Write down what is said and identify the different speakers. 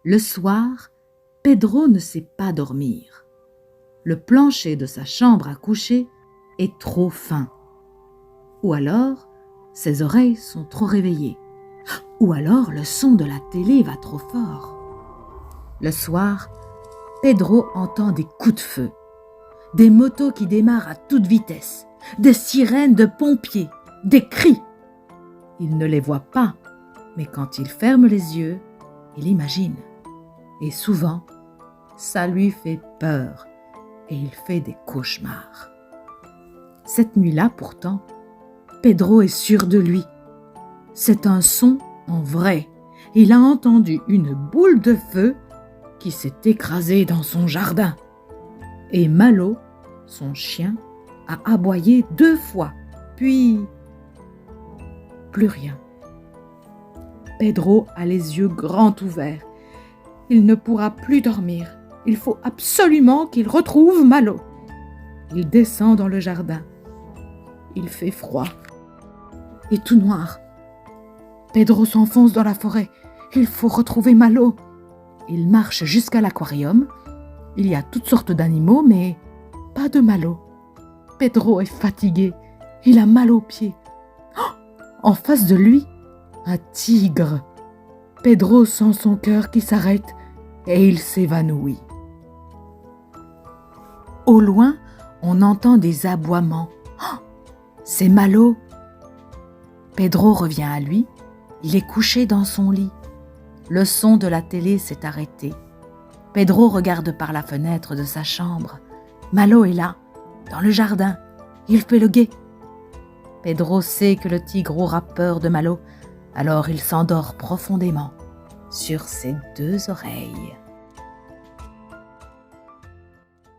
Speaker 1: Le soir, Pedro ne sait pas dormir. Le plancher de sa chambre à coucher est trop fin. Ou alors, ses oreilles sont trop réveillées. Ou alors, le son de la télé va trop fort. Le soir, Pedro entend des coups de feu, des motos qui démarrent à toute vitesse, des sirènes de pompiers, des cris. Il ne les voit pas, mais quand il ferme les yeux, il imagine. Et souvent, ça lui fait peur et il fait des cauchemars. Cette nuit-là, pourtant, Pedro est sûr de lui. C'est un son en vrai. Il a entendu une boule de feu qui s'est écrasée dans son jardin. Et Malo, son chien, a aboyé 2 fois, puis plus rien. Pedro a les yeux grands ouverts. Il ne pourra plus dormir. Il faut absolument qu'il retrouve Malo. Il descend dans le jardin. Il fait froid et tout noir. Pedro s'enfonce dans la forêt. Il faut retrouver Malo. Il marche jusqu'à l'aquarium. Il y a toutes sortes d'animaux, mais pas de Malo. Pedro est fatigué. Il a mal aux pieds. Oh, en face de lui, un tigre. Pedro sent son cœur qui s'arrête et il s'évanouit. Au loin, on entend des aboiements. Oh, c'est Malo. Pedro revient à lui. Il est couché dans son lit. Le son de la télé s'est arrêté. Pedro regarde par la fenêtre de sa chambre. Malo est là, dans le jardin. Il fait le guet. Pedro sait que le tigre aura peur de Malo, alors il s'endort profondément sur ses 2 oreilles.